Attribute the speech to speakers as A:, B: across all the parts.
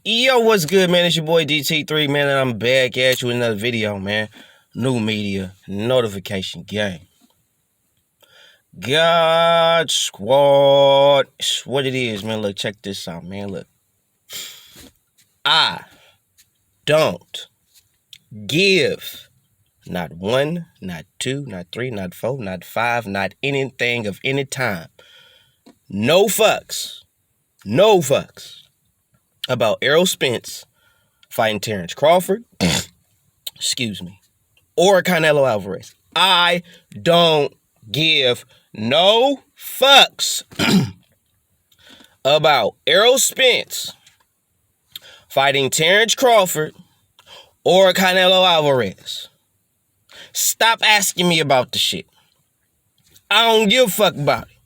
A: Yo, what's good, man? It's your boy DT3, man, and I'm back at you with another video, man. New media, notification gang. God Squad. It's what it is, man. Look, check this out, man. Look. I don't give not one, not two, not three, not four, not five, not anything of any time. No fucks about Errol Spence fighting Terrance Crawford, excuse me, or Canelo Alvarez. I don't give no fucks about Errol Spence fighting Terrance Crawford or Canelo Alvarez. Stop asking me about the shit. I don't give a fuck about it.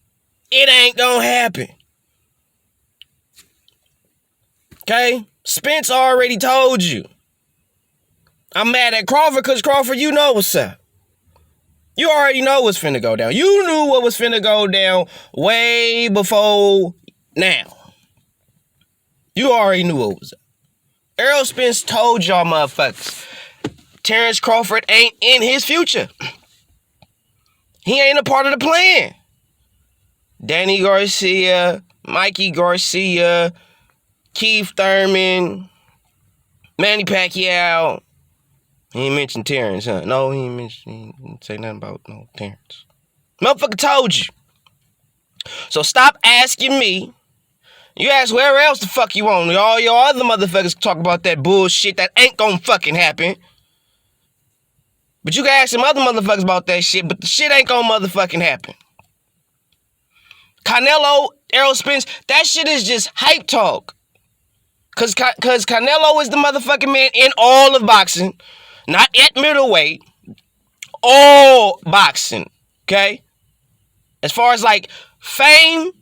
A: It ain't gonna happen. Okay? Spence already told you. I'm mad at Crawford because Crawford, you know what's up. You already know what's finna go down. You knew what was finna go down way before now. You already knew what was up. Errol Spence told y'all motherfuckers, Terrance Crawford ain't in his future. He ain't a part of the plan. Danny Garcia, Mikey Garcia, Keith Thurman, Manny Pacquiao. He ain't mentioned Terrance, huh? No, he didn't say nothing about no Terrance. Motherfucker told you. So stop asking me. You ask wherever else the fuck you want. All your other motherfuckers talk about that bullshit that ain't gonna fucking happen. But you can ask some other motherfuckers about that shit, but the shit ain't gonna motherfucking happen. Canelo, Errol Spence, that shit is just hype talk. Cause Canelo is the motherfucking man in all of boxing. Not at middleweight. All boxing. Okay? As far as like fame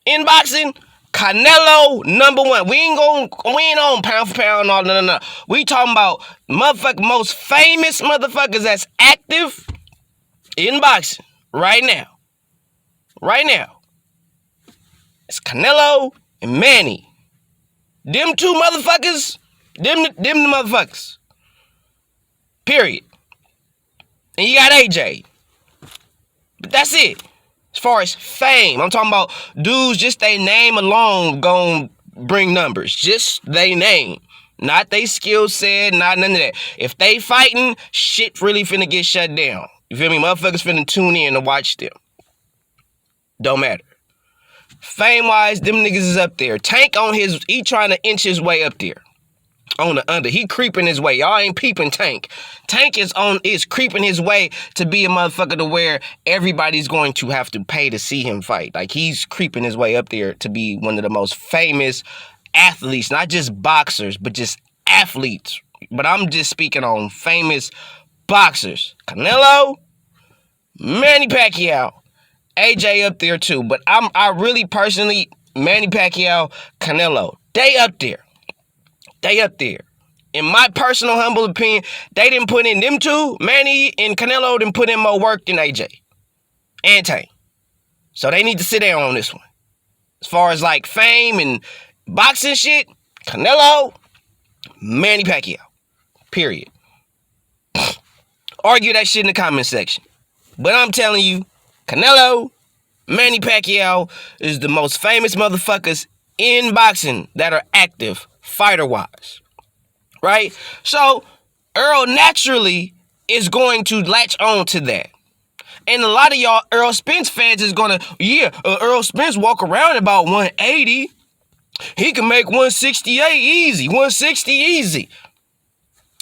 A: in boxing, Canelo number one. We ain't on pound for pound. No. We talking about motherfucking most famous motherfuckers that's active in boxing right now. Right now. It's Canelo and Manny. Them two motherfuckers, them the motherfuckers. Period. And you got AJ. But that's it. As far as fame, I'm talking about dudes, just they name alone gonna bring numbers. Just they name. Not they skill set, not none of that. If they fighting, shit really finna get shut down. You feel me? Motherfuckers finna tune in to watch them. Don't matter. Fame-wise, them niggas is up there. Tank on his, he trying to inch his way up there. On the under. He creeping his way. Y'all ain't peeping Tank. Tank is creeping his way to be a motherfucker to where everybody's going to have to pay to see him fight. Like, he's creeping his way up there to be one of the most famous athletes. Not just boxers, but just athletes. But I'm just speaking on famous boxers. Canelo, Manny Pacquiao, AJ up there too. But I really personally, Manny Pacquiao, Canelo, they up there. They up there. In my personal humble opinion, they didn't put in them two. Manny and Canelo didn't put in more work than AJ and Tank. So they need to sit down on this one. As far as like fame and boxing shit, Canelo, Manny Pacquiao. Period. Argue that shit in the comment section. But I'm telling you, Canelo, Manny Pacquiao is the most famous motherfuckers in boxing that are active fighter-wise. Right? So, Errol naturally is going to latch on to that. And a lot of y'all Errol Spence fans is going to, Errol Spence walk around about 180. He can make 168 easy. 160 easy.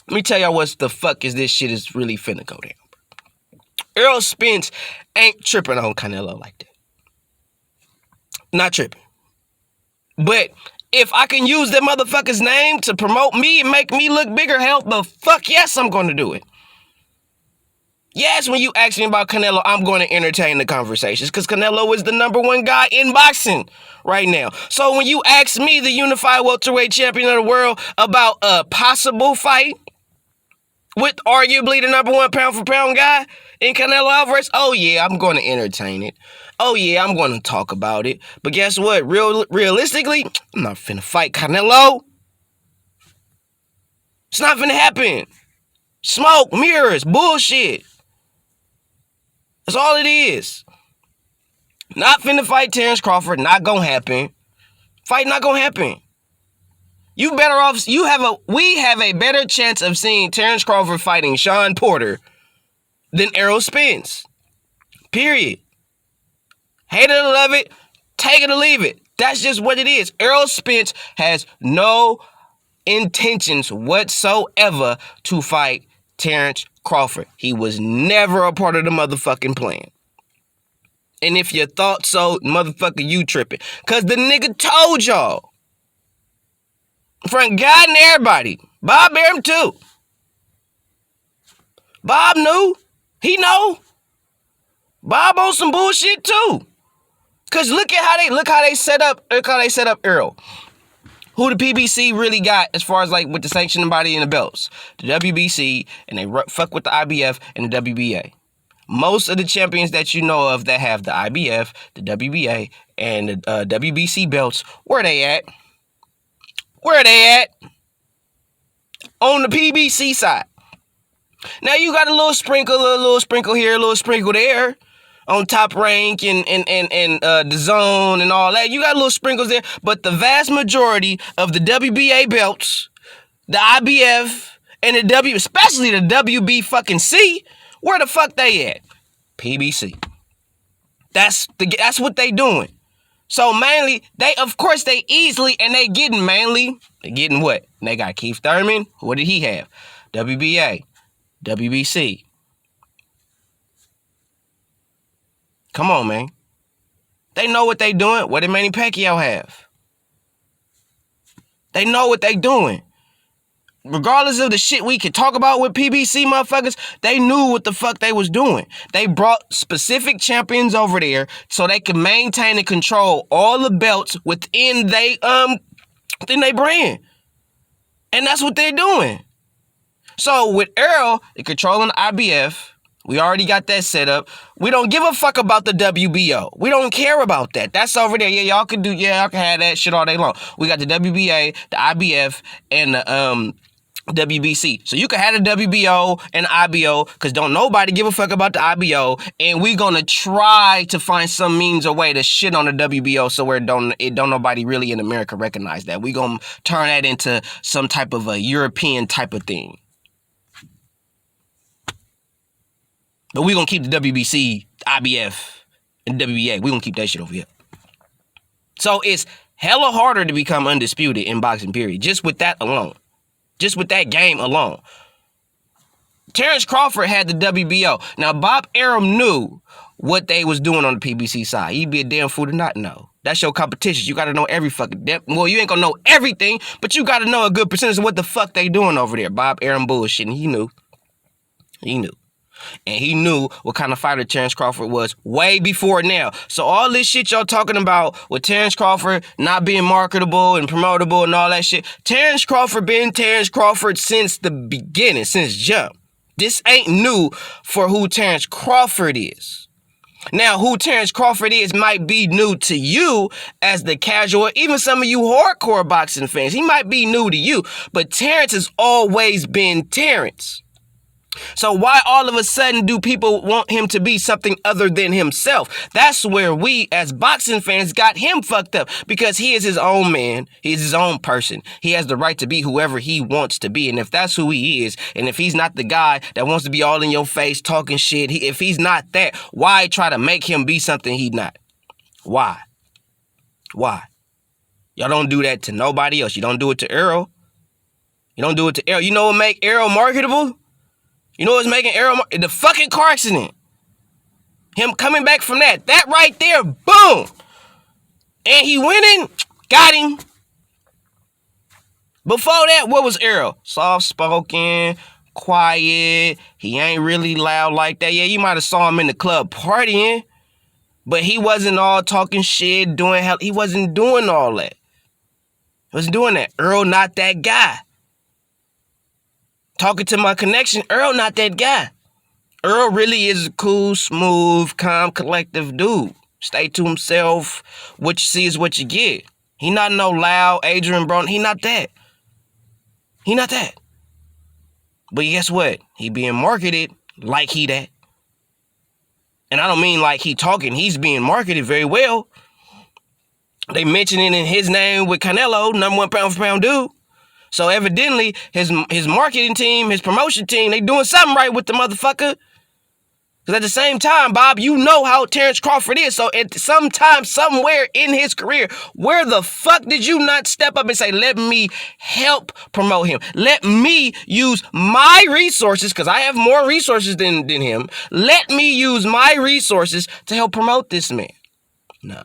A: Let me tell y'all what the fuck is this shit is really finna go down. Errol Spence ain't tripping on Canelo like that. Not tripping. But if I can use that motherfucker's name to promote me and make me look bigger, hell, the fuck yes, I'm going to do it. Yes, when you ask me about Canelo, I'm going to entertain the conversations because Canelo is the number one guy in boxing right now. So when you ask me, the unified welterweight champion of the world, about a possible fight with arguably the number one pound for pound guy in Canelo Alvarez, oh yeah, I'm going to entertain it. Oh yeah, I'm going to talk about it. But guess what? Realistically, I'm not finna fight Canelo. It's not finna happen. Smoke, mirrors, bullshit. That's all it is. Not finna fight Terrance Crawford. Not gonna happen. Fight not gonna happen. You better off. We have a better chance of seeing Terrance Crawford fighting Sean Porter than Errol Spence. Period. Hate it or love it, take it or leave it. That's just what it is. Errol Spence has no intentions whatsoever to fight Terrance Crawford. He was never a part of the motherfucking plan. And if you thought so, motherfucker, you tripping. Because the nigga told y'all. In front of God and everybody. Bob Arum too. Bob knew. He know. Bob on some bullshit too. Cause look how they set up Errol. Who the PBC really got as far as like with the sanctioning body and the belts. The WBC, and they fuck with the I.D.G.A.F and the WBA. Most of the champions that you know of that have the I.D.G.A.F, the WBA, and the WBC belts, where they at? Where they at? On the PBC side. Now you got a little sprinkle here, a little sprinkle there. On Top Rank and the Zone and all that. You got little sprinkles there. But the vast majority of the WBA belts, the I.D.G.A.F, and especially the WB fucking C, where the fuck they at? PBC. That's what they doing. So mainly, they getting what? They got Keith Thurman. What did he have? WBA, WBC. Come on, man. They know what they doing. What did Manny Pacquiao have? They know what they doing. Regardless of the shit we could talk about with PBC motherfuckers, they knew what the fuck they was doing. They brought specific champions over there so they could maintain and control all the belts within they brand. And that's what they're doing. So with Errol, they're controlling the I.D.G.A.F. We already got that set up. We don't give a fuck about the WBO. We don't care about that. That's over there. Yeah, y'all can have that shit all day long. We got the WBA, the I.D.G.A.F, and the WBC. So you can have the WBO and the IBO, because don't nobody give a fuck about the IBO, and we gonna try to find some means or way to shit on the WBO so where don't nobody really in America recognize that. We gonna turn that into some type of a European type of thing. But we gonna keep the WBC, IBF, and WBA. We gonna keep that shit over here. So it's hella harder to become undisputed in boxing, period. Just with that alone. Just with that game alone. Terrance Crawford had the WBO. Now, Bob Arum knew what they was doing on the PBC side. He'd be a damn fool to not know. That's your competition. You gotta know every fucking well, you ain't gonna know everything, but you gotta know a good percentage of what the fuck they doing over there. Bob Arum bullshit, and he knew. He knew. And he knew what kind of fighter Terrance Crawford was way before now. So all this shit y'all talking about with Terrance Crawford not being marketable and promotable and all that shit, Terrance Crawford been Terrance Crawford since the beginning, since jump. This ain't new for who Terrance Crawford is. Now, who Terrance Crawford is might be new to you as the casual, even some of you hardcore boxing fans. He might be new to you, but Terrance has always been Terrance. So why all of a sudden do people want him to be something other than himself? That's where we as boxing fans got him fucked up, because he is his own man. He is his own person. He has the right to be whoever he wants to be. And if that's who he is, and if he's not the guy that wants to be all in your face talking shit, if he's not that, why try to make him be something he's not? Why? Why? Y'all don't do that to nobody else. You don't do it to Errol. You don't do it to Errol. You know what make Errol marketable? You know what's making Errol? The fucking car accident. Him coming back from that. That right there, boom. And he winning, got him. Before that, what was Errol? Soft-spoken, quiet. He ain't really loud like that. Yeah, you might have saw him in the club partying, but he wasn't all talking shit, doing hell. He wasn't doing all that. He wasn't doing that. Errol not that guy. Talking to my connection, Errol not that guy. Errol really is a cool, smooth, calm, collective dude. Stay to himself. What you see is what you get. He not no loud Adrian Brown. He not that. He not that. But guess what? He being marketed like he that. And I don't mean like he talking. He's being marketed very well. They mentioning in his name with Canelo, #1 pound for pound dude. So evidently, his marketing team, his promotion team, they doing something right with the motherfucker. Because at the same time, Bob, you know how Terrance Crawford is. So at some time, somewhere in his career, where the fuck did you not step up and say, let me help promote him? Let me use my resources, because I have more resources than him. Let me use my resources to help promote this man. Nah.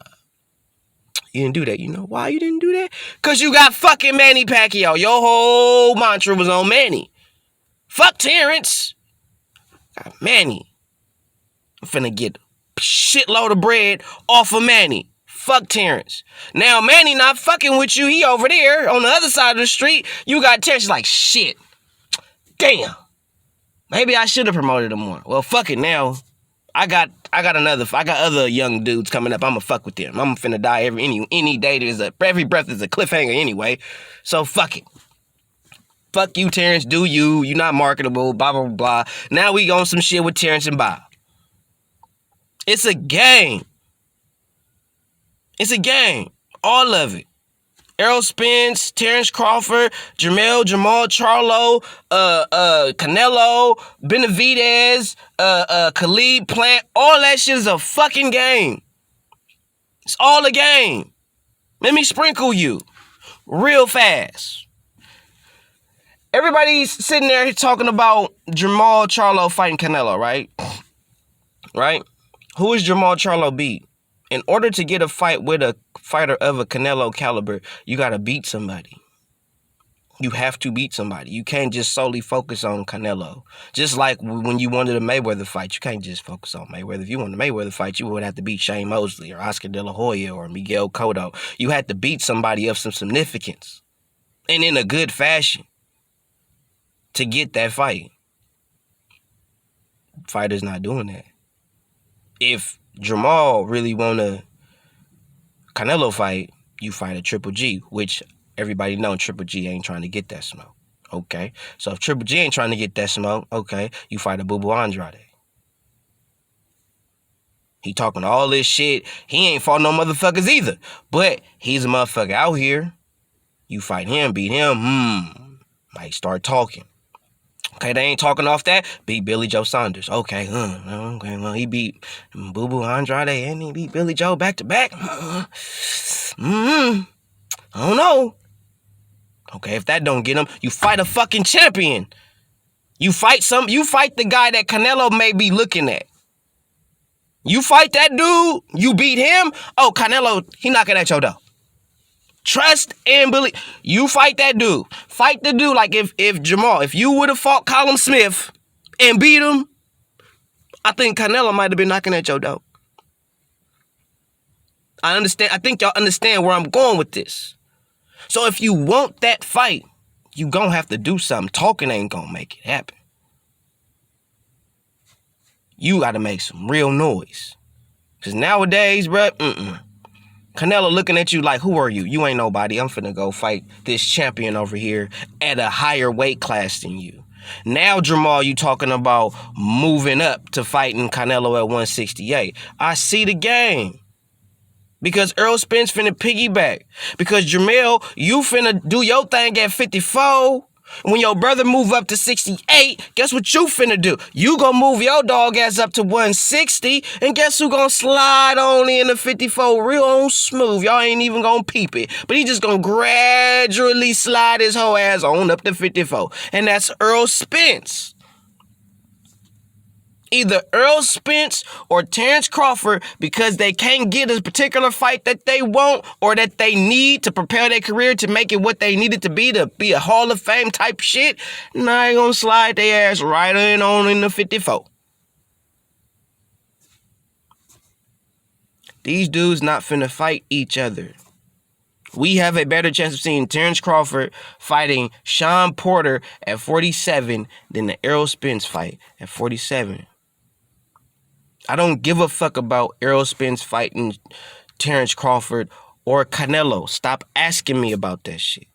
A: You didn't do that. You know why you didn't do that? Because you got fucking Manny Pacquiao. Your whole mantra was on Manny. Fuck Terrance. Got Manny. I'm finna get a shitload of bread off of Manny. Fuck Terrance. Now Manny not fucking with you. He over there on the other side of the street. You got Terrance like, shit. Damn. Maybe I should have promoted him more. Well, fuck it now. I got other young dudes coming up. I'ma fuck with them. I'm finna die any day. Every breath is a cliffhanger anyway. So fuck it. Fuck you, Terrance. Do you. You not marketable. Blah, blah, blah. Now we on some shit with Terrance and Bob. It's a game. It's a game. All of it. Errol Spence, Terrance Crawford, Jamal Charlo, Canelo, Benavidez, Khalid Plant. All that shit is a fucking game. It's all a game. Let me sprinkle you real fast. Everybody's sitting there talking about Jamal Charlo fighting Canelo, right? Right? Who is Jamal Charlo beat? In order to get a fight with a fighter of a Canelo caliber, you got to beat somebody. You have to beat somebody. You can't just solely focus on Canelo. Just like when you wanted a Mayweather fight, you can't just focus on Mayweather. If you wanted a Mayweather fight, you would have to beat Shane Mosley or Oscar De La Hoya or Miguel Cotto. You had to beat somebody of some significance and in a good fashion to get that fight. Fighter's not doing that. If Jamal really want a Canelo fight, you fight a Triple G, which everybody know Triple G ain't trying to get that smoke. Okay. So if Triple G ain't trying to get that smoke, okay, you fight a Boo Andrade. He talking all this shit. He ain't fought no motherfuckers either. But he's a motherfucker out here. You fight him, beat him, might start talking. Okay, they ain't talking off that. Beat Billy Joe Saunders. Okay, okay, well, he beat Boo Andrade and he beat Billy Joe back to back. I don't know. Okay, if that don't get him, you fight a fucking champion. You fight the guy that Canelo may be looking at. You fight that dude, you beat him. Oh, Canelo, he knocking at your door. Trust and believe. You fight that dude. Fight the dude like if Jamal, if you would have fought Callum Smith and beat him, I think Canelo might have been knocking at your door. I understand. I think y'all understand where I'm going with this. So if you want that fight, you gonna have to do something. Talking ain't gonna make it happen. You gotta make some real noise. Because nowadays, bruh, Canelo looking at you like, who are you? You ain't nobody. I'm finna go fight this champion over here at a higher weight class than you. Now, Jamal, you talking about moving up to fighting Canelo at 168. I see the game. Because Errol Spence finna piggyback. Because Jamal, you finna do your thing at 54. When your brother move up to 68, guess what you finna do? You gonna move your dog ass up to 160, and guess who gonna slide on in the 54 real on smooth? Y'all ain't even gonna peep it. But he just gonna gradually slide his whole ass on up to 54. And that's Errol Spence. Either Errol Spence or Terrance Crawford, because they can't get a particular fight that they want or that they need to prepare their career to make it what they need it to be a Hall of Fame type shit. Now they gonna slide their ass right on in the 54. These dudes not finna fight each other. We have a better chance of seeing Terrance Crawford fighting Sean Porter at 47 than the Errol Spence fight at 47. I don't give a fuck about Errol Spence fighting Terrance Crawford or Canelo. Stop asking me about that shit.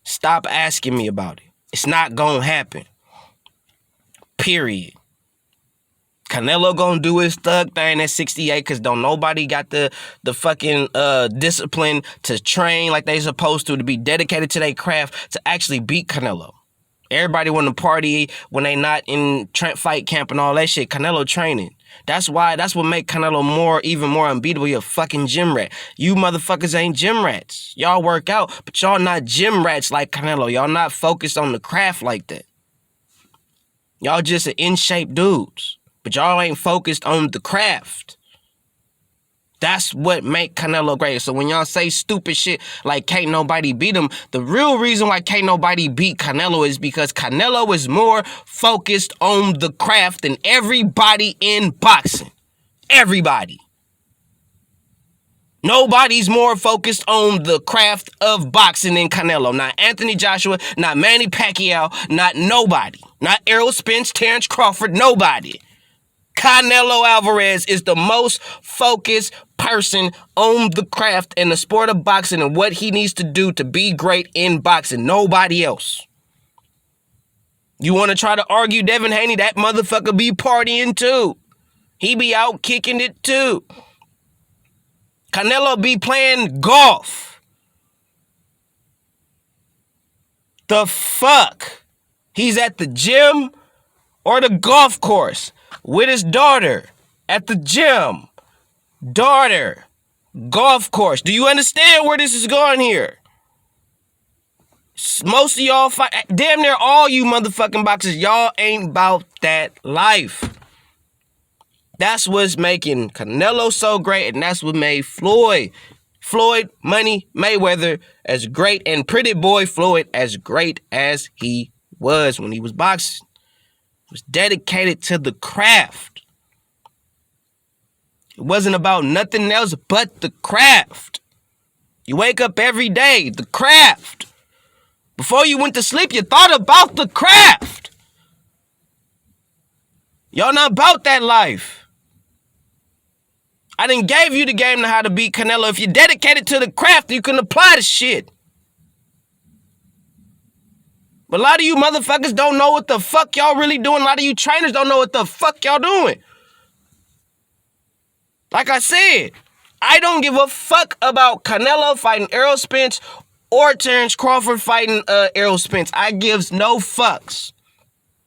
A: Stop asking me about it. It's not gonna happen. Period. Canelo gonna do his thug thing at 68 because don't nobody got the fucking discipline to train like they supposed to be dedicated to their craft to actually beat Canelo. Everybody want to party when they not in fight camp and all that shit. Canelo training. That's what make Canelo even more unbeatable. You're a fucking gym rat. You motherfuckers ain't gym rats. Y'all work out, but y'all not gym rats like Canelo. Y'all not focused on the craft like that. Y'all just in-shape dudes. But y'all ain't focused on the craft. That's what make Canelo great. So when y'all say stupid shit like can't nobody beat him, the real reason why can't nobody beat Canelo is because Canelo is more focused on the craft than everybody in boxing. Everybody. Nobody's more focused on the craft of boxing than Canelo. Not Anthony Joshua, not Manny Pacquiao, not nobody. Not Errol, Spence, Terrance, Crawford, nobody. Canelo Alvarez is the most focused person on the craft and the sport of boxing and what he needs to do to be great in boxing. Nobody else. You want to try to argue Devin Haney? That motherfucker be partying too. He be out kicking it too. Canelo be playing golf. The fuck? He's at the gym or the golf course with his daughter at the gym. Daughter, golf course. Do you understand where this is going here? Most of y'all fight, damn near all you motherfucking boxers, y'all ain't about that life. That's what's making Canelo so great, and that's what made Floyd Money Mayweather as great, and Pretty Boy Floyd as great as he was when he was boxing. He was dedicated to the craft. It wasn't about nothing else but the craft. You wake up every day, the craft. Before you went to sleep, you thought about the craft. Y'all not about that life. I done gave you the game on how to beat Canelo. If you're dedicated to the craft, you can apply the shit. But a lot of you motherfuckers don't know what the fuck y'all really doing. A lot of you trainers don't know what the fuck y'all doing. Like I said, I don't give a fuck about Canelo fighting Errol Spence or Terrance Crawford fighting Errol Spence. I gives no fucks.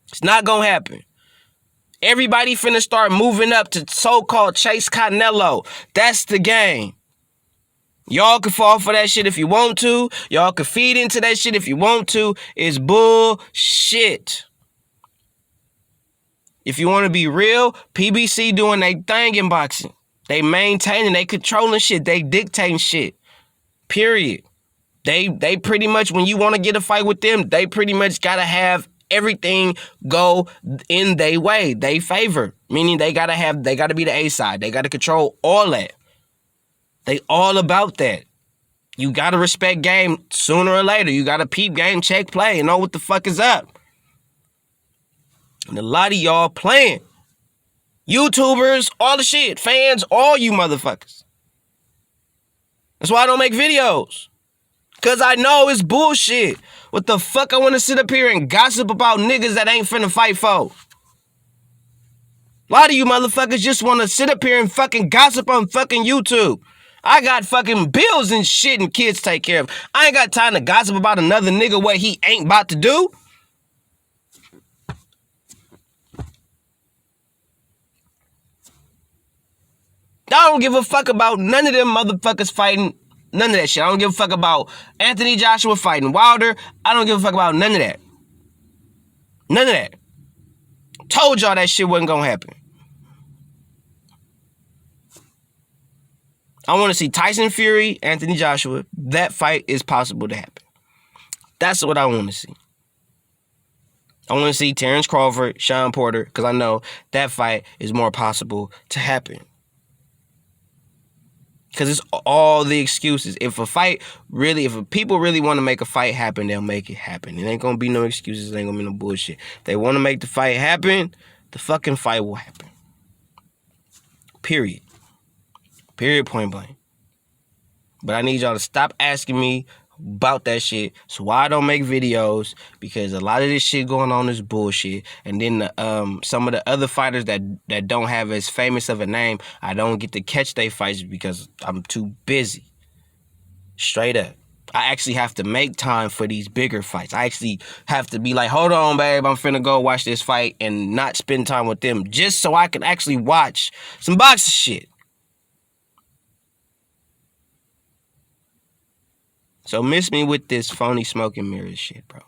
A: It's not gonna happen. Everybody finna start moving up to so-called chase Canelo. That's the game. Y'all can fall for that shit if you want to. Y'all can feed into that shit if you want to. It's bullshit. If you want to be real, PBC doing their thing in boxing. They maintaining, they controlling shit. They dictating shit. Period. They pretty much, when you want to get a fight with them, they pretty much got to have everything go in their way, they favor. Meaning they got to be the A side. They got to control all that. They all about that. You got to respect game sooner or later. You got to peep game, check play, and know what the fuck is up. And a lot of y'all playing. YouTubers, all the shit, fans, all you motherfuckers. That's why I don't make videos. Because I know it's bullshit. What the fuck I want to sit up here and gossip about niggas that ain't finna fight for? A lot of you motherfuckers just want to sit up here and fucking gossip on fucking YouTube. I got fucking bills and shit and kids to take care of. I ain't got time to gossip about another nigga what he ain't about to do. I don't give a fuck about none of them motherfuckers fighting. None of that shit. I don't give a fuck about Anthony Joshua fighting Wilder. I don't give a fuck about none of that. None of that. Told y'all that shit wasn't gonna happen. I want to see Tyson Fury, Anthony Joshua. That fight is possible to happen. That's what I want to see. I want to see Terrance Crawford, Sean Porter, because I know that fight is more possible to happen. Because it's all the excuses. If people really want to make a fight happen, they'll make it happen. It ain't going to be no excuses. It ain't going to be no bullshit. If they want to make the fight happen, the fucking fight will happen. Period. Period, point blank. But I need y'all to stop asking me about that shit. So why I don't make videos, because a lot of this shit going on is bullshit. And then some of the other fighters that don't have as famous of a name, I don't get to catch their fights because I'm too busy. Straight up. I actually have to make time for these bigger fights. I actually have to be like, hold on, babe, I'm finna go watch this fight, and not spend time with them just so I can actually watch some boxing shit. So miss me with this phony smoke and mirrors shit, bro.